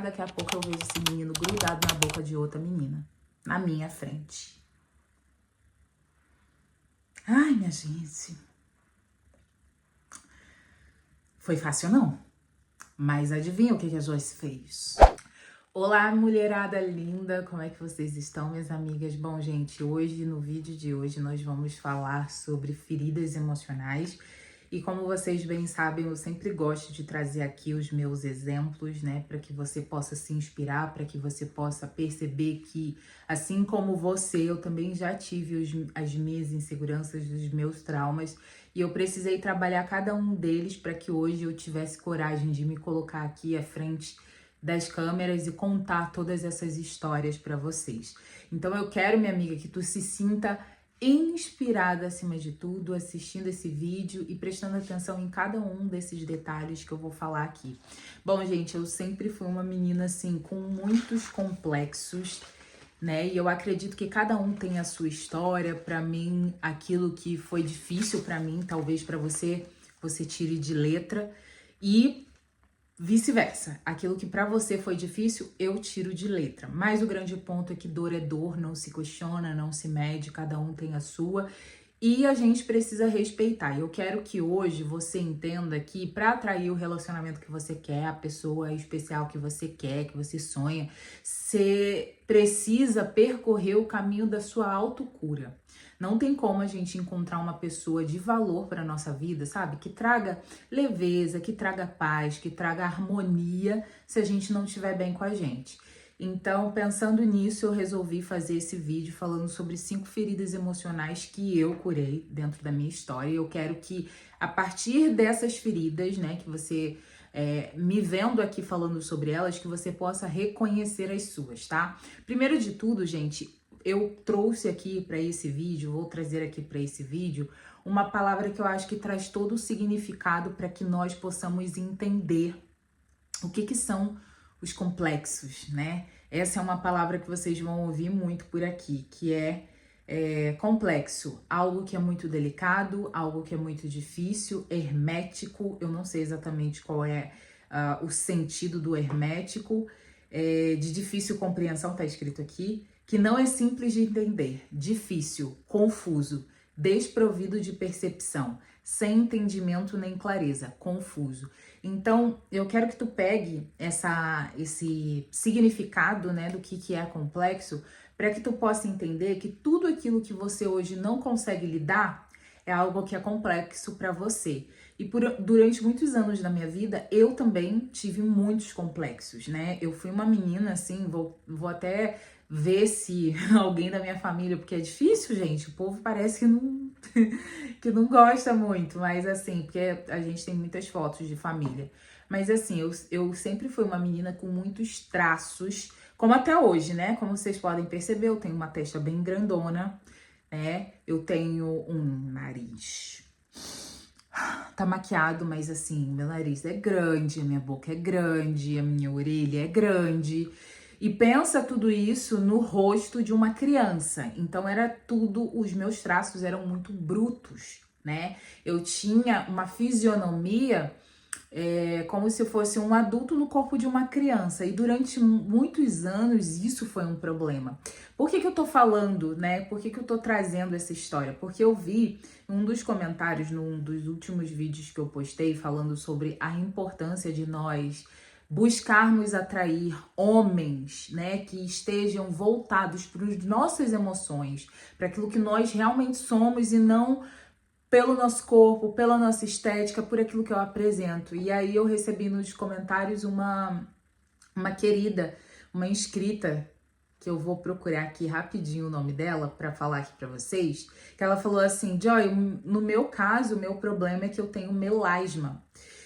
Daqui a pouco eu vejo esse menino grudado na boca de outra menina, na minha frente. Ai, minha gente. Foi fácil não, mas adivinha o que a Joyce fez? Olá, mulherada linda, como é que vocês estão, minhas amigas? Bom, gente, hoje, no vídeo de hoje, nós vamos falar sobre feridas emocionais. E como vocês bem sabem, eu sempre gosto de trazer aqui os meus exemplos, né? Para que você possa se inspirar, para que você possa perceber que, assim como você, eu também já tive as minhas inseguranças, os meus traumas. E eu precisei trabalhar cada um deles para que hoje eu tivesse coragem de me colocar aqui à frente das câmeras e contar todas essas histórias para vocês. Então eu quero, minha amiga, que tu se sinta inspirada acima de tudo, assistindo esse vídeo e prestando atenção em cada um desses detalhes que eu vou falar aqui. Bom, gente, eu sempre fui uma menina assim com muitos complexos, né? E eu acredito que cada um tem a sua história. Para mim, aquilo que foi difícil para mim, talvez para você tire de letra, e vice-versa, aquilo que pra você foi difícil, eu tiro de letra. Mas o grande ponto é que dor é dor, não se questiona, não se mede, cada um tem a sua. E a gente precisa respeitar. Eu quero que hoje você entenda que para atrair o relacionamento que você quer, a pessoa especial que você quer, que você sonha, você precisa percorrer o caminho da sua autocura. Não tem como a gente encontrar uma pessoa de valor para nossa vida, sabe? Que traga leveza, que traga paz, que traga harmonia, se a gente não estiver bem com a gente. Então, pensando nisso, eu resolvi fazer esse vídeo falando sobre 5 feridas emocionais que eu curei dentro da minha história. E eu quero que, a partir dessas feridas, né, que você me vendo aqui falando sobre elas, que você possa reconhecer as suas, tá? Primeiro de tudo, gente, eu trouxe aqui para esse vídeo, vou trazer aqui para esse vídeo, uma palavra que eu acho que traz todo o significado para que nós possamos entender o que são os complexos, né? Essa é uma palavra que vocês vão ouvir muito por aqui, que é complexo, algo que é muito delicado, algo que é muito difícil, hermético, eu não sei exatamente qual é o sentido do hermético, de difícil compreensão, tá escrito aqui, que não é simples de entender, difícil, confuso, desprovido de percepção, sem entendimento nem clareza, confuso. Então, eu quero que tu pegue esse significado, né, do que é complexo, para que tu possa entender que tudo aquilo que você hoje não consegue lidar é algo que é complexo para você. E durante muitos anos da minha vida, eu também tive muitos complexos, né? Eu fui uma menina, assim, vou até ver se alguém da minha família, porque é difícil, gente, o povo parece que não gosta muito, mas assim, porque a gente tem muitas fotos de família. Mas assim, eu sempre fui uma menina com muitos traços, como até hoje, né? Como vocês podem perceber, eu tenho uma testa bem grandona, né? Eu tenho um nariz tá maquiado, mas assim, meu nariz é grande, a minha boca é grande, a minha orelha é grande. E pensa tudo isso no rosto de uma criança. Então era tudo, os meus traços eram muito brutos, né? Eu tinha uma fisionomia como se fosse um adulto no corpo de uma criança. E durante muitos anos isso foi um problema. Por que eu tô falando, né? Por que eu tô trazendo essa história? Porque eu vi um dos comentários num dos últimos vídeos que eu postei falando sobre a importância de nós buscarmos atrair homens, né, que estejam voltados para as nossas emoções, para aquilo que nós realmente somos e não pelo nosso corpo, pela nossa estética, por aquilo que eu apresento. E aí eu recebi nos comentários uma querida, uma inscrita, que eu vou procurar aqui rapidinho o nome dela para falar aqui para vocês, que ela falou assim: Joy, no meu caso, o meu problema é que eu tenho melasma.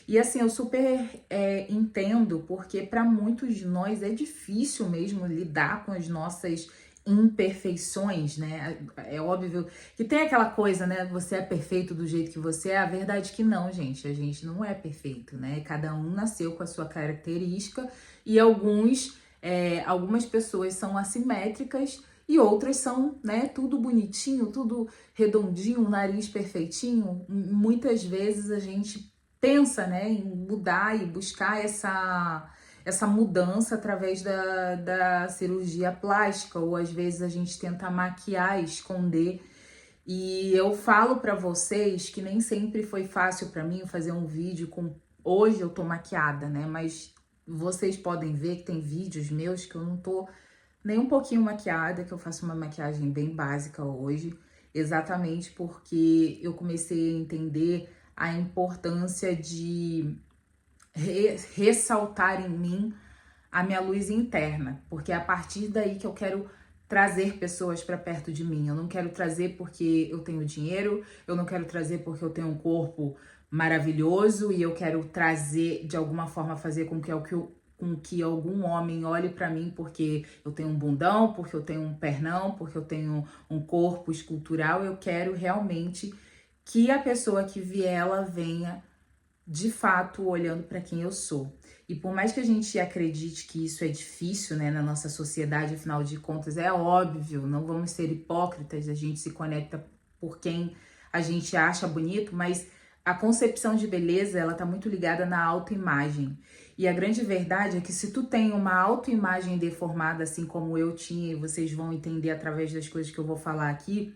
E assim, eu super entendo, porque para muitos de nós é difícil mesmo lidar com as nossas imperfeições, né? É óbvio que tem aquela coisa, né? Você é perfeito do jeito que você é. A verdade é que não, gente. A gente não é perfeito, né? Cada um nasceu com a sua característica e algumas pessoas são assimétricas e outras são, né, tudo bonitinho, tudo redondinho, um nariz perfeitinho. Muitas vezes a gente pensa, né, em mudar e buscar essa mudança através da cirurgia plástica, ou às vezes a gente tenta maquiar, esconder. E eu falo pra vocês que nem sempre foi fácil pra mim fazer um vídeo com... Hoje eu tô maquiada, né? Mas vocês podem ver que tem vídeos meus que eu não tô nem um pouquinho maquiada, que eu faço uma maquiagem bem básica hoje, exatamente porque eu comecei a entender a importância de ressaltar em mim a minha luz interna, porque é a partir daí que eu quero trazer pessoas para perto de mim. Eu não quero trazer porque eu tenho dinheiro, eu não quero trazer porque eu tenho um corpo maravilhoso e eu quero trazer, de alguma forma, fazer com que algum homem olhe para mim porque eu tenho um bundão, porque eu tenho um pernão, porque eu tenho um corpo escultural. Eu quero realmente que a pessoa que vier, ela venha de fato olhando para quem eu sou. E por mais que a gente acredite que isso é difícil, né, na nossa sociedade, afinal de contas, é óbvio, não vamos ser hipócritas, a gente se conecta por quem a gente acha bonito, mas a concepção de beleza, ela tá muito ligada na autoimagem. E a grande verdade é que se tu tem uma autoimagem deformada, assim como eu tinha, e vocês vão entender através das coisas que eu vou falar aqui,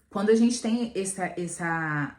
quando a gente tem essa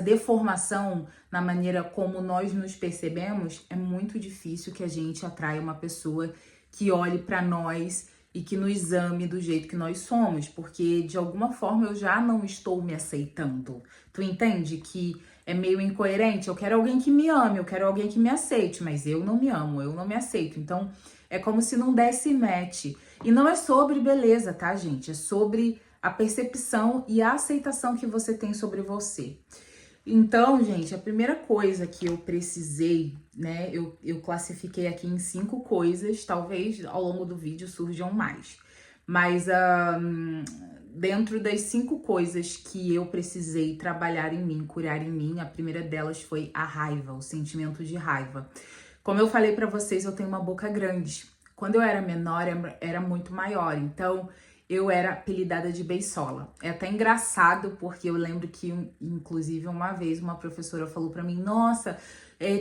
deformação na maneira como nós nos percebemos, é muito difícil que a gente atraia uma pessoa que olhe para nós e que nos ame do jeito que nós somos, porque de alguma forma eu já não estou me aceitando. Tu entende que é meio incoerente? Eu quero alguém que me ame, eu quero alguém que me aceite, mas eu não me amo, eu não me aceito. Então é como se não desse match. E não é sobre beleza, tá, gente? É sobre a percepção e a aceitação que você tem sobre você. Então, gente, a primeira coisa que eu precisei, né, eu classifiquei aqui em 5 coisas, talvez ao longo do vídeo surjam mais. Mas dentro das 5 coisas que eu precisei trabalhar em mim, curar em mim, a primeira delas foi a raiva, o sentimento de raiva. Como eu falei pra vocês, eu tenho uma boca grande. Quando eu era menor, era muito maior, então eu era apelidada de beisola. É até engraçado, porque eu lembro que, inclusive, uma vez uma professora falou pra mim, nossa,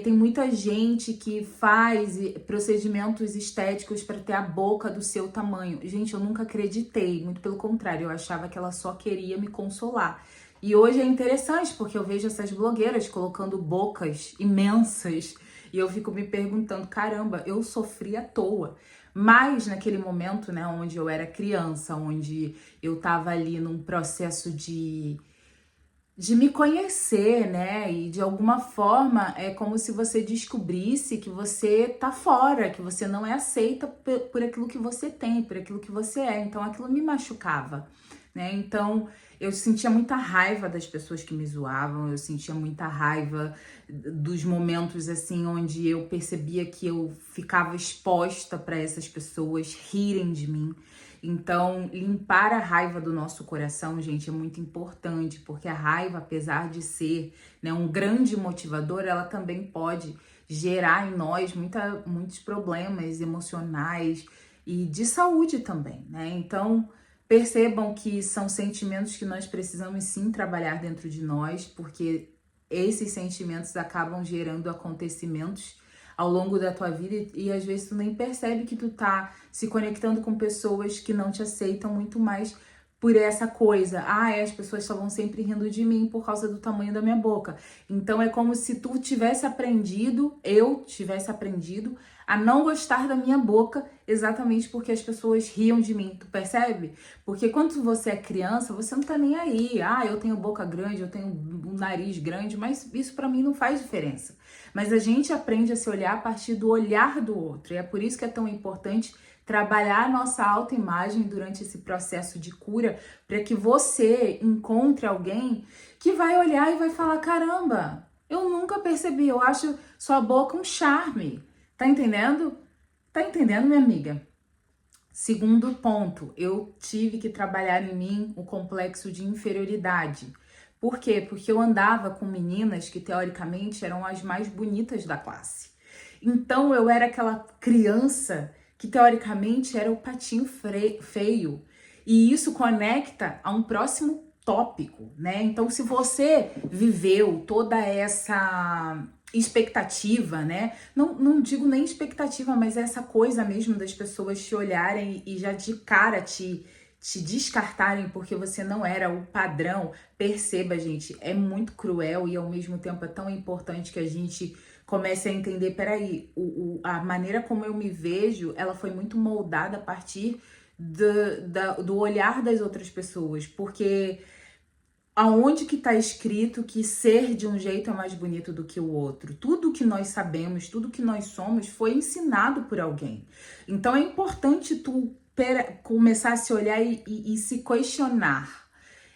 tem muita gente que faz procedimentos estéticos pra ter a boca do seu tamanho. Gente, eu nunca acreditei, muito pelo contrário, eu achava que ela só queria me consolar. E hoje é interessante, porque eu vejo essas blogueiras colocando bocas imensas, e eu fico me perguntando, caramba, eu sofri à toa. Mas naquele momento, né, onde eu era criança, onde eu tava ali num processo de me conhecer, né? E de alguma forma é como se você descobrisse que você tá fora, que você não é aceita por aquilo que você tem, por aquilo que você é. Então aquilo me machucava, né? Então eu sentia muita raiva das pessoas que me zoavam, eu sentia muita raiva dos momentos assim onde eu percebia que eu ficava exposta para essas pessoas rirem de mim. Então, limpar a raiva do nosso coração, gente, é muito importante, porque a raiva, apesar de ser, né, um grande motivador, ela também pode gerar em nós muitos problemas emocionais e de saúde também, né? Então, percebam que são sentimentos que nós precisamos sim trabalhar dentro de nós, porque esses sentimentos acabam gerando acontecimentos ao longo da tua vida e às vezes tu nem percebe que tu tá se conectando com pessoas que não te aceitam muito mais por essa coisa. As pessoas estavam sempre rindo de mim por causa do tamanho da minha boca. Então é como se tu tivesse aprendido, eu tivesse aprendido a não gostar da minha boca exatamente porque as pessoas riam de mim, tu percebe? Porque quando você é criança, você não tá nem aí. Eu tenho boca grande, eu tenho um nariz grande, mas isso pra mim não faz diferença. Mas a gente aprende a se olhar a partir do olhar do outro. E é por isso que é tão importante trabalhar a nossa autoimagem durante esse processo de cura, para que você encontre alguém que vai olhar e vai falar, caramba, eu nunca percebi, eu acho sua boca um charme. Tá entendendo? Tá entendendo, minha amiga? Segundo ponto, eu tive que trabalhar em mim o complexo de inferioridade. Por quê? Porque eu andava com meninas que, teoricamente, eram as mais bonitas da classe. Então, eu era aquela criança que, teoricamente, era o patinho feio. E isso conecta a um próximo tópico, né? Então, se você viveu toda essa expectativa, né? Não digo nem expectativa, mas é essa coisa mesmo das pessoas te olharem e já de cara te descartarem porque você não era o padrão. Perceba, gente, é muito cruel e ao mesmo tempo é tão importante que a gente comece a entender, peraí, a maneira como eu me vejo, ela foi muito moldada a partir do olhar das outras pessoas, porque aonde que tá escrito que ser de um jeito é mais bonito do que o outro? Tudo que nós sabemos, tudo que nós somos foi ensinado por alguém. Então é importante tu começar a se olhar e se questionar.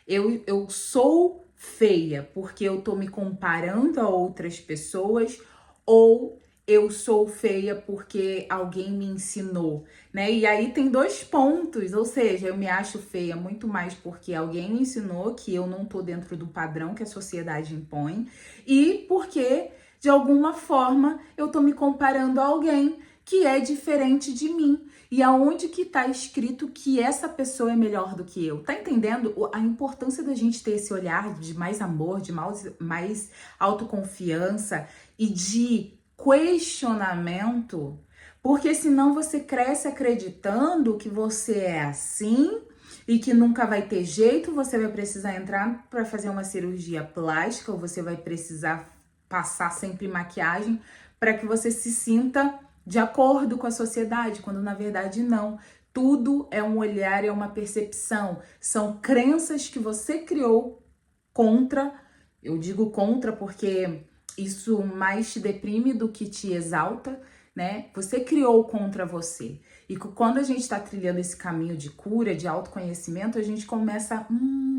Eu sou feia porque eu tô me comparando a outras pessoas ou eu sou feia porque alguém me ensinou, né? E aí tem dois pontos, ou seja, eu me acho feia muito mais porque alguém me ensinou que eu não tô dentro do padrão que a sociedade impõe e porque, de alguma forma, eu tô me comparando a alguém que é diferente de mim. E aonde que tá escrito que essa pessoa é melhor do que eu? Tá entendendo a importância da gente ter esse olhar de mais amor, de mais autoconfiança e de questionamento? Porque senão você cresce acreditando que você é assim e que nunca vai ter jeito, você vai precisar entrar para fazer uma cirurgia plástica ou você vai precisar passar sempre maquiagem para que você se sinta de acordo com a sociedade, quando na verdade não. Tudo é um olhar, é uma percepção. São crenças que você criou contra, eu digo contra porque isso mais te deprime do que te exalta, né? Você criou contra você. E quando a gente está trilhando esse caminho de cura, de autoconhecimento, a gente começa,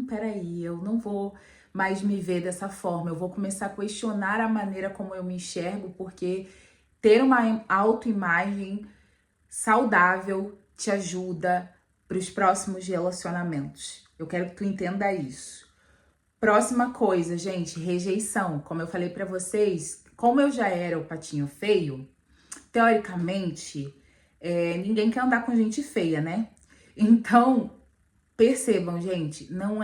peraí, eu não vou mais me ver dessa forma. Eu vou começar a questionar a maneira como eu me enxergo, porque ter uma autoimagem saudável te ajuda para os próximos relacionamentos. Eu quero que tu entenda isso. Próxima coisa, gente, rejeição. Como eu falei para vocês, como eu já era o patinho feio, teoricamente, ninguém quer andar com gente feia, né? Então, percebam, gente, não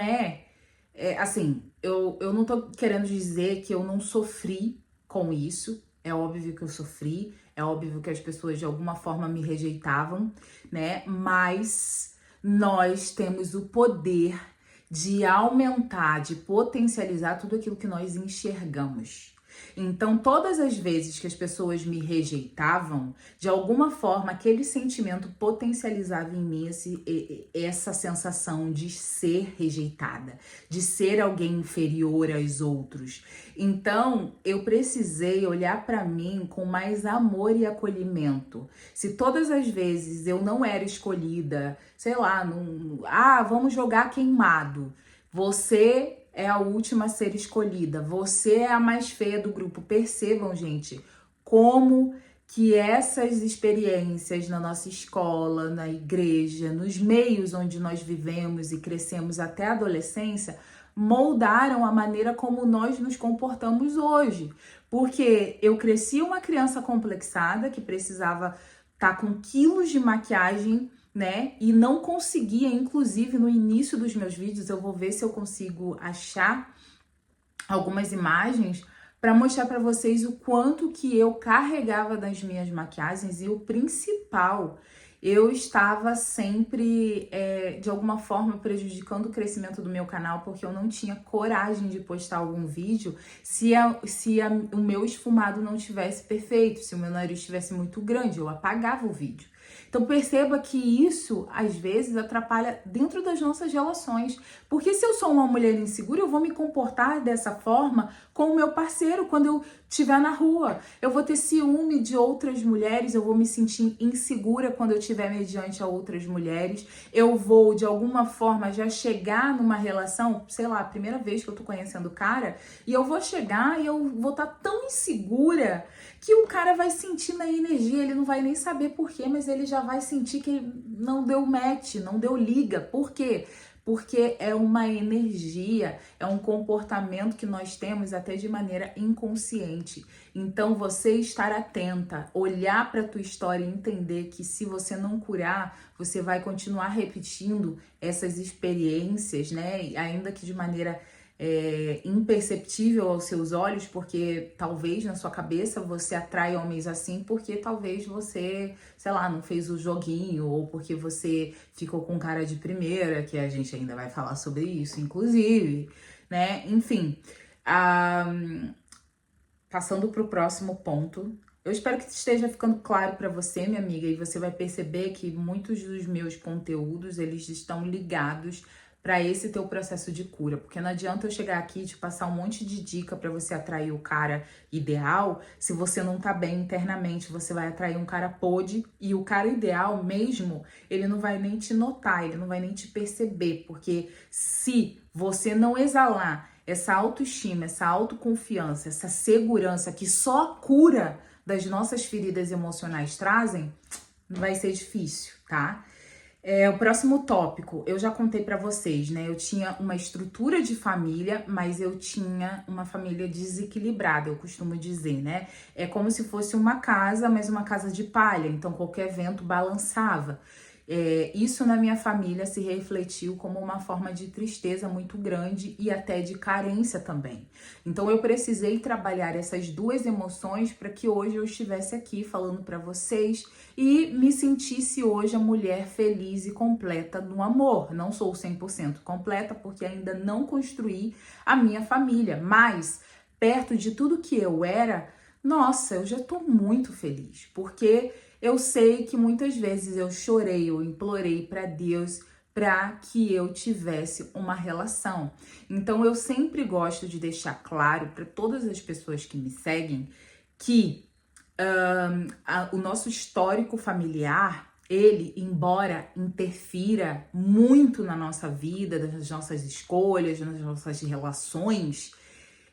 assim, eu não tô querendo dizer que eu não sofri com isso. É óbvio que eu sofri, é óbvio que as pessoas de alguma forma me rejeitavam, né? Mas nós temos o poder de aumentar, de potencializar tudo aquilo que nós enxergamos. Então, todas as vezes que as pessoas me rejeitavam, de alguma forma, aquele sentimento potencializava em mim essa sensação de ser rejeitada, de ser alguém inferior aos outros. Então, eu precisei olhar para mim com mais amor e acolhimento. Se todas as vezes eu não era escolhida, sei lá, vamos jogar queimado. Você é a última a ser escolhida. Você é a mais feia do grupo. Percebam, gente, como que essas experiências na nossa escola, na igreja, nos meios onde nós vivemos e crescemos até a adolescência, moldaram a maneira como nós nos comportamos hoje. Porque eu cresci uma criança complexada que precisava estar com quilos de maquiagem, né? E não conseguia, inclusive no início dos meus vídeos, eu vou ver se eu consigo achar algumas imagens para mostrar para vocês o quanto que eu carregava das minhas maquiagens e o principal, eu estava sempre, de alguma forma, prejudicando o crescimento do meu canal, porque eu não tinha coragem de postar algum vídeo se o meu esfumado não tivesse perfeito, se o meu nariz estivesse muito grande, eu apagava o vídeo. Então perceba que isso, às vezes, atrapalha dentro das nossas relações. Porque se eu sou uma mulher insegura, eu vou me comportar dessa forma com o meu parceiro quando eu estiver na rua. Eu vou ter ciúme de outras mulheres, eu vou me sentir insegura quando eu estiver mediante a outras mulheres. Eu vou, de alguma forma, já chegar numa relação, sei lá, a primeira vez que eu tô conhecendo o cara, e eu vou chegar e eu vou estar tão insegura que o cara vai sentir na energia, ele não vai nem saber por quê, mas ele já vai sentir que não deu match, não deu liga. Por quê? Porque é uma energia, é um comportamento que nós temos até de maneira inconsciente. Então, você estar atenta, olhar para a tua história e entender que se você não curar, você vai continuar repetindo essas experiências, né? Ainda que de maneira imperceptível aos seus olhos, porque talvez na sua cabeça você atrai homens assim porque talvez você, sei lá, não fez o joguinho, ou porque você ficou com cara de primeira, que a gente ainda vai falar sobre isso, inclusive, né? Enfim, passando para o próximo ponto. Eu espero que esteja ficando claro para você, minha amiga, e você vai perceber que muitos dos meus conteúdos, eles estão ligados para esse teu processo de cura, porque não adianta eu chegar aqui e te passar um monte de dica para você atrair o cara ideal, se você não tá bem internamente, você vai atrair um cara podre, e o cara ideal mesmo, ele não vai nem te notar, ele não vai nem te perceber, porque se você não exalar essa autoestima, essa autoconfiança, essa segurança que só a cura das nossas feridas emocionais trazem, vai ser difícil, tá? O próximo tópico, eu já contei pra vocês, né? Eu tinha uma estrutura de família, mas eu tinha uma família desequilibrada, eu costumo dizer, né? É como se fosse uma casa, mas uma casa de palha, então qualquer vento balançava. Isso na minha família se refletiu como uma forma de tristeza muito grande e até de carência também. Então eu precisei trabalhar essas duas emoções para que hoje eu estivesse aqui falando para vocês e me sentisse hoje a mulher feliz e completa no amor. Não sou 100% completa porque ainda não construí a minha família, mas perto de tudo que eu era, nossa, eu já tô muito feliz, porque eu sei que muitas vezes eu chorei, eu implorei para Deus para que eu tivesse uma relação. Então eu sempre gosto de deixar claro para todas as pessoas que me seguem que o nosso histórico familiar, ele, embora interfira muito na nossa vida, nas nossas escolhas, nas nossas relações,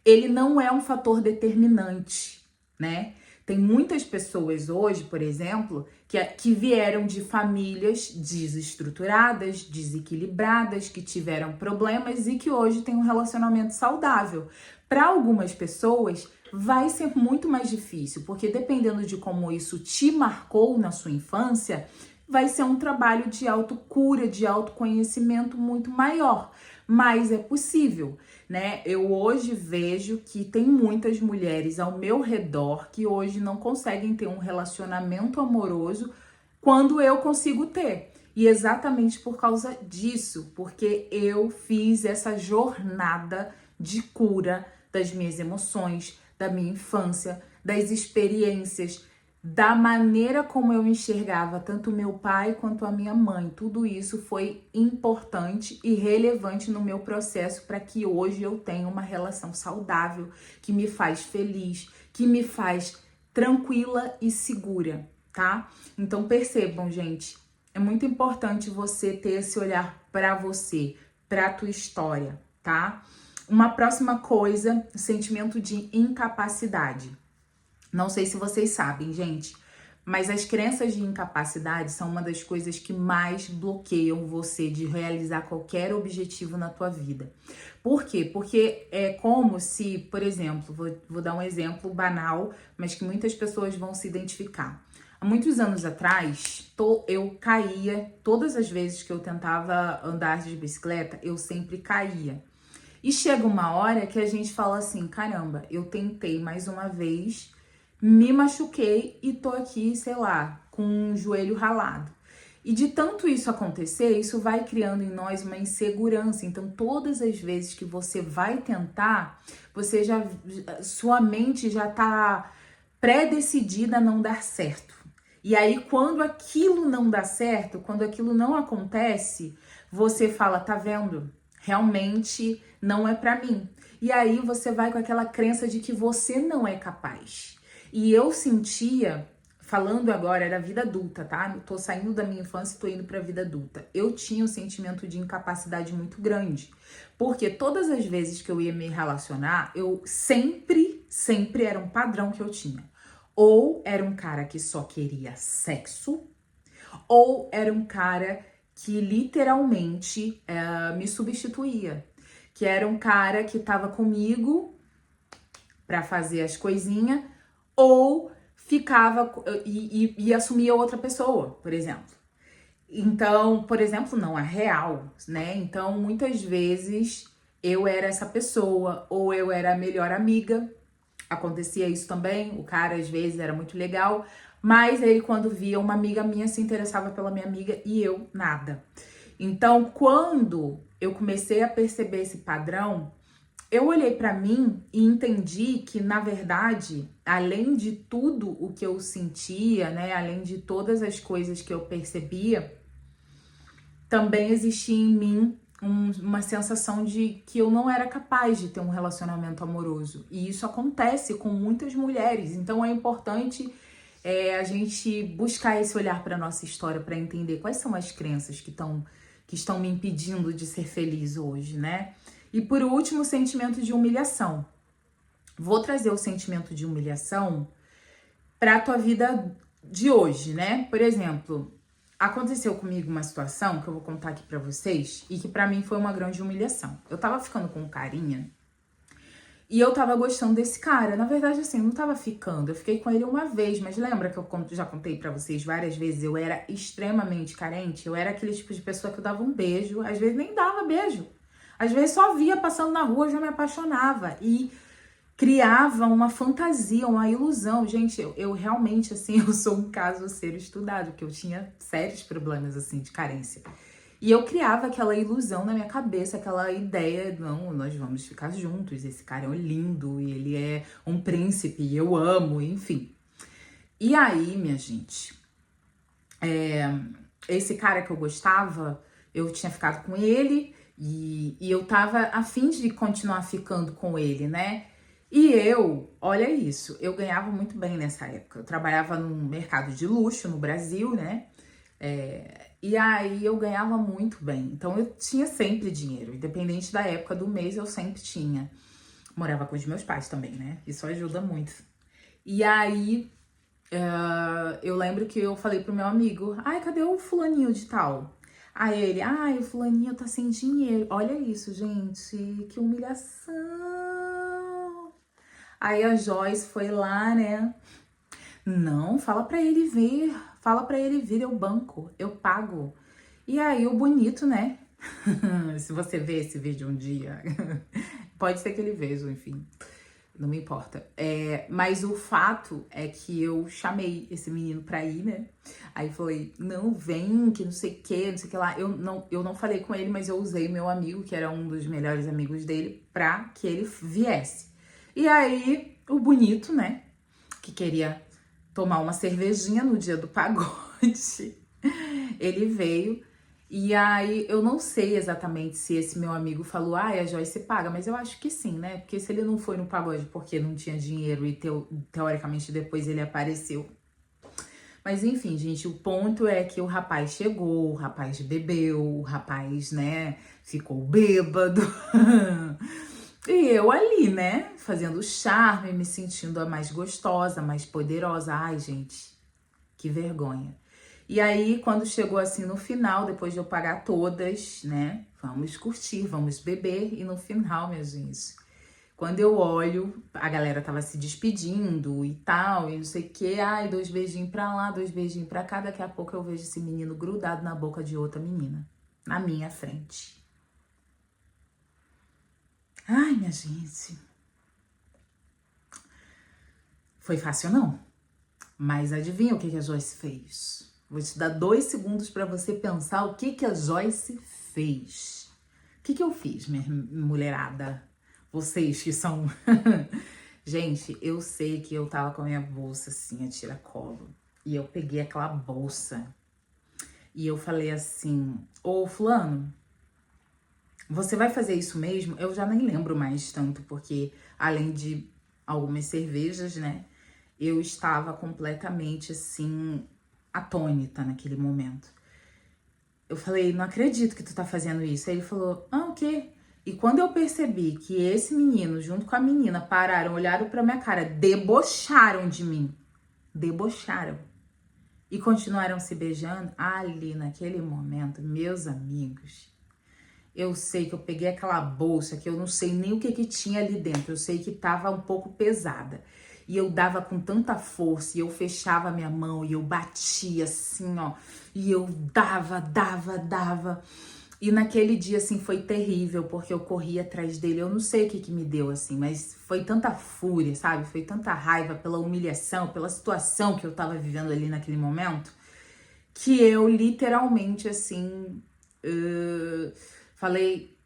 ele não é um fator determinante, né? Tem muitas pessoas hoje, por exemplo, que vieram de famílias desestruturadas, desequilibradas, que tiveram problemas e que hoje têm um relacionamento saudável. Para algumas pessoas, vai ser muito mais difícil, porque dependendo de como isso te marcou na sua infância, vai ser um trabalho de autocura, de autoconhecimento muito maior. Mas é possível, né? Eu hoje vejo que tem muitas mulheres ao meu redor que hoje não conseguem ter um relacionamento amoroso quando eu consigo ter. E exatamente por causa disso, porque eu fiz essa jornada de cura das minhas emoções, da minha infância, das experiências, da maneira como eu enxergava tanto meu pai quanto a minha mãe. Tudo isso foi importante e relevante no meu processo para que hoje eu tenha uma relação saudável, que me faz feliz, que me faz tranquila e segura, tá? Então percebam, gente, é muito importante você ter esse olhar para você, para a tua história, tá? Uma próxima coisa, o sentimento de incapacidade. Não sei se vocês sabem, gente, mas as crenças de incapacidade são uma das coisas que mais bloqueiam você de realizar qualquer objetivo na tua vida. Por quê? Porque é como se, por exemplo, vou dar um exemplo banal, mas que muitas pessoas vão se identificar. Há muitos anos atrás, eu caía, todas as vezes que eu tentava andar de bicicleta, eu sempre caía. E chega uma hora que a gente fala assim, caramba, eu tentei mais uma vez, me machuquei e tô aqui, sei lá, com um joelho ralado. E de tanto isso acontecer, isso vai criando em nós uma insegurança. Então, todas as vezes que você vai tentar, sua mente já tá pré-decidida a não dar certo. E aí, quando aquilo não dá certo, quando aquilo não acontece, você fala, tá vendo? Realmente não é pra mim. E aí você vai com aquela crença de que você não é capaz. E eu sentia, falando agora da vida adulta, tá? Tô saindo da minha infância e tô indo pra vida adulta. Eu tinha um sentimento de incapacidade muito grande. Porque todas as vezes que eu ia me relacionar, eu sempre era um padrão que eu tinha. Ou era um cara que só queria sexo, ou era um cara que literalmente me substituía. Que era um cara que tava comigo pra fazer as coisinhas, ou ficava e assumia outra pessoa, por exemplo. Então, por exemplo, não é real, né? Então, muitas vezes eu era essa pessoa, ou eu era a melhor amiga. Acontecia isso também, o cara às vezes era muito legal, mas ele quando via uma amiga minha se interessava pela minha amiga e eu nada. Então, quando eu comecei a perceber esse padrão, eu olhei pra mim e entendi que, na verdade, além de tudo o que eu sentia, né, além de todas as coisas que eu percebia, também existia em mim uma sensação de que eu não era capaz de ter um relacionamento amoroso. E isso acontece com muitas mulheres. Então é importante a gente buscar esse olhar para nossa história, para entender quais são as crenças que estão me impedindo de ser feliz hoje, né? E por último, o sentimento de humilhação. Vou trazer o sentimento de humilhação para a tua vida de hoje, né? Por exemplo, aconteceu comigo uma situação que eu vou contar aqui pra vocês e que pra mim foi uma grande humilhação. Eu tava ficando com um carinha e eu tava gostando desse cara. Na verdade, assim, eu não tava ficando. Eu fiquei com ele uma vez, mas lembra que eu já contei pra vocês várias vezes? Eu era extremamente carente. Eu era aquele tipo de pessoa que eu dava um beijo, às vezes nem dava beijo. Às vezes só via passando na rua, já me apaixonava. E criava uma fantasia, uma ilusão. Gente, eu realmente, assim, eu sou um caso a ser estudado, porque eu tinha sérios problemas, assim, de carência. E eu criava aquela ilusão na minha cabeça, aquela ideia, não, nós vamos ficar juntos, esse cara é lindo, e ele é um príncipe, e eu amo, enfim. E aí, minha gente, esse cara que eu gostava, eu tinha ficado com ele, e eu tava a fim de continuar ficando com ele, né? E eu, olha isso, eu ganhava muito bem nessa época. Eu trabalhava num mercado de luxo no Brasil, né? E aí eu ganhava muito bem. Então eu tinha sempre dinheiro, independente da época do mês, eu sempre tinha. Morava com os meus pais também, né? Isso ajuda muito. E aí eu lembro que eu falei pro meu amigo: ai, cadê o fulaninho de tal? Aí ele: ai, o fulaninho tá sem dinheiro. Olha isso, gente, que humilhação. Aí a Joyce foi lá, né? Não, fala pra ele vir. Fala pra ele vir, eu banco, eu pago. E aí o bonito, né? Se você ver esse vídeo um dia, pode ser que ele veja, enfim. Não me importa. Mas o fato é que eu chamei esse menino pra ir, né? Aí falei, não, vem, que não sei o que, não sei o que lá. Eu não falei com ele, mas eu usei meu amigo, que era um dos melhores amigos dele, pra que ele viesse. E aí, o bonito, né, que queria tomar uma cervejinha no dia do pagode, ele veio. E aí, eu não sei exatamente se esse meu amigo falou, ah, a Joyce paga, mas eu acho que sim, né? Porque se ele não foi no pagode porque não tinha dinheiro e teoricamente depois ele apareceu. Mas enfim, gente, o ponto é que o rapaz chegou, o rapaz bebeu, o rapaz, né, ficou bêbado. E eu ali, né, fazendo charme, me sentindo a mais gostosa, a mais poderosa. Ai, gente, que vergonha. E aí, quando chegou assim no final, depois de eu pagar todas, né, vamos curtir, vamos beber. E no final, minha gente, quando eu olho, a galera tava se despedindo e tal, e não sei o que. Ai, 2 beijinhos pra lá, 2 beijinhos pra cá. Daqui a pouco eu vejo esse menino grudado na boca de outra menina, na minha frente. Ai, minha gente. Foi fácil, não. Mas adivinha o que a Joyce fez? Vou te dar 2 segundos para você pensar o que a Joyce fez. O que eu fiz, minha mulherada? Vocês que são... Gente, eu sei que eu tava com a minha bolsa assim, a tiracolo. E eu peguei aquela bolsa. E eu falei assim, ô fulano, você vai fazer isso mesmo? Eu já nem lembro mais tanto, porque além de algumas cervejas, né? Eu estava completamente, assim, atônita naquele momento. Eu falei, não acredito que tu tá fazendo isso. Aí ele falou, ah, o quê? E quando eu percebi que esse menino, junto com a menina, pararam, olharam pra minha cara, debocharam de mim. Debocharam. E continuaram se beijando, ali naquele momento, meus amigos... Eu sei que eu peguei aquela bolsa que eu não sei nem o que tinha ali dentro. Eu sei que tava um pouco pesada. E eu dava com tanta força, e eu fechava a minha mão, e eu batia assim, ó. E eu dava. E naquele dia, assim, foi terrível, porque eu corri atrás dele. Eu não sei o que me deu, assim, mas foi tanta fúria, sabe? Foi tanta raiva pela humilhação, pela situação que eu tava vivendo ali naquele momento, que eu literalmente, assim, falei,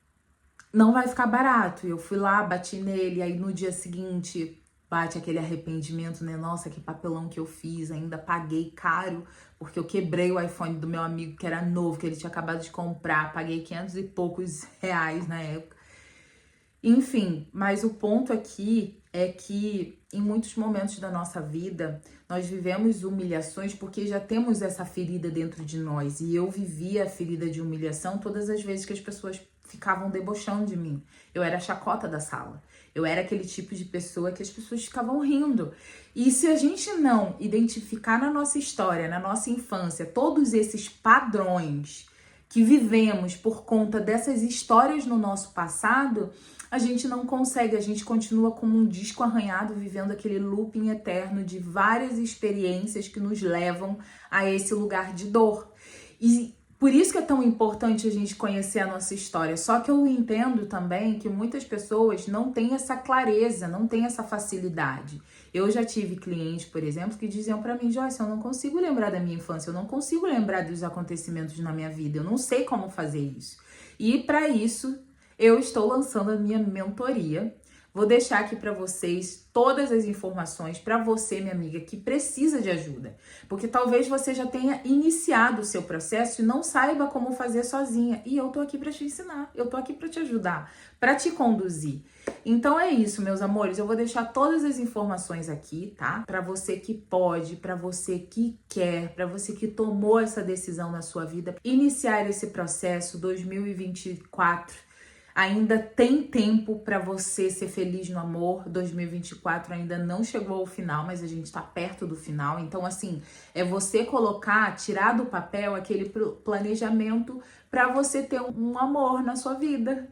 não vai ficar barato. Eu fui lá, bati nele, aí no dia seguinte bate aquele arrependimento, né? Nossa, que papelão que eu fiz, ainda paguei caro, porque eu quebrei o iPhone do meu amigo, que era novo, que ele tinha acabado de comprar, paguei 500 e poucos reais na época. Enfim, mas o ponto aqui é que em muitos momentos da nossa vida nós vivemos humilhações porque já temos essa ferida dentro de nós. E eu vivia a ferida de humilhação todas as vezes que as pessoas ficavam debochando de mim. Eu era a chacota da sala. Eu era aquele tipo de pessoa que as pessoas ficavam rindo. E se a gente não identificar na nossa história, na nossa infância, todos esses padrões que vivemos por conta dessas histórias no nosso passado, a gente não consegue, a gente continua como um disco arranhado, vivendo aquele looping eterno de várias experiências que nos levam a esse lugar de dor. E por isso que é tão importante a gente conhecer a nossa história. Só que eu entendo também que muitas pessoas não têm essa clareza, não têm essa facilidade. Eu já tive clientes, por exemplo, que diziam pra mim, Joyce, eu não consigo lembrar da minha infância, eu não consigo lembrar dos acontecimentos na minha vida, eu não sei como fazer isso. E para isso, eu estou lançando a minha mentoria. Vou deixar aqui para vocês todas as informações para você, minha amiga, que precisa de ajuda. Porque talvez você já tenha iniciado o seu processo e não saiba como fazer sozinha. E eu tô aqui para te ensinar, eu tô aqui para te ajudar, para te conduzir. Então é isso, meus amores, eu vou deixar todas as informações aqui, tá? Para você que pode, para você que quer, para você que tomou essa decisão na sua vida, iniciar esse processo 2024. Ainda tem tempo para você ser feliz no amor. 2024 ainda não chegou ao final, mas a gente tá perto do final. Então, assim, é você colocar, tirar do papel aquele planejamento para você ter um amor na sua vida.